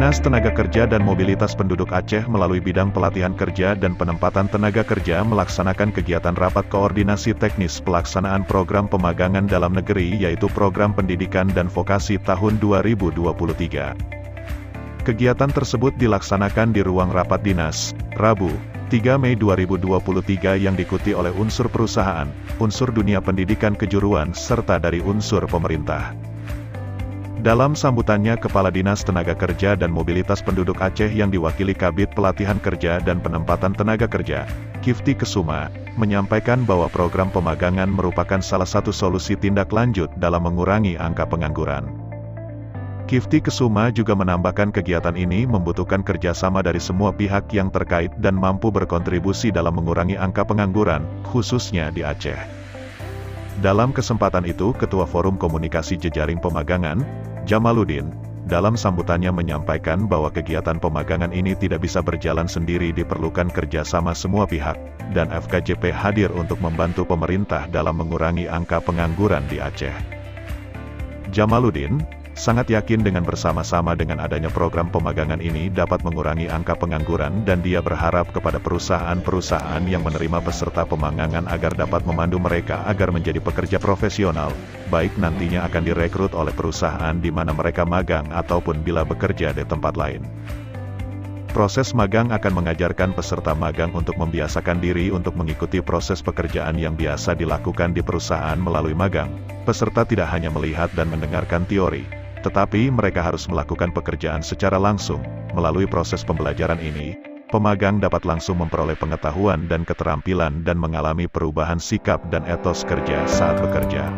Dinas Tenaga Kerja dan Mobilitas Penduduk Aceh melalui bidang pelatihan kerja dan penempatan tenaga kerja melaksanakan kegiatan rapat koordinasi teknis pelaksanaan program pemagangan dalam negeri yaitu program pendidikan dan vokasi tahun 2023. Kegiatan tersebut dilaksanakan di ruang rapat dinas, Rabu, 3 Mei 2023 yang diikuti oleh unsur perusahaan, unsur dunia pendidikan kejuruan serta dari unsur pemerintah. Dalam sambutannya Kepala Dinas Tenaga Kerja dan Mobilitas Penduduk Aceh yang diwakili Kabid Pelatihan Kerja dan Penempatan Tenaga Kerja, Kifty Kesuma, menyampaikan bahwa program pemagangan merupakan salah satu solusi tindak lanjut dalam mengurangi angka pengangguran. Kifty Kesuma juga menambahkan kegiatan ini membutuhkan kerjasama dari semua pihak yang terkait dan mampu berkontribusi dalam mengurangi angka pengangguran, khususnya di Aceh. Dalam kesempatan itu Ketua Forum Komunikasi Jejaring Pemagangan, Jamaluddin, dalam sambutannya menyampaikan bahwa kegiatan pemagangan ini tidak bisa berjalan sendiri diperlukan kerjasama semua pihak, dan FKJP hadir untuk membantu pemerintah dalam mengurangi angka pengangguran di Aceh. Jamaluddin sangat yakin dengan bersama-sama dengan adanya program pemagangan ini dapat mengurangi angka pengangguran dan dia berharap kepada perusahaan-perusahaan yang menerima peserta pemagangan agar dapat memandu mereka agar menjadi pekerja profesional, baik nantinya akan direkrut oleh perusahaan di mana mereka magang ataupun bila bekerja di tempat lain. Proses magang akan mengajarkan peserta magang untuk membiasakan diri untuk mengikuti proses pekerjaan yang biasa dilakukan di perusahaan melalui magang. Peserta tidak hanya melihat dan mendengarkan teori, tetapi mereka harus melakukan pekerjaan secara langsung. Melalui proses pembelajaran ini, pemagang dapat langsung memperoleh pengetahuan dan keterampilan dan mengalami perubahan sikap dan etos kerja saat bekerja.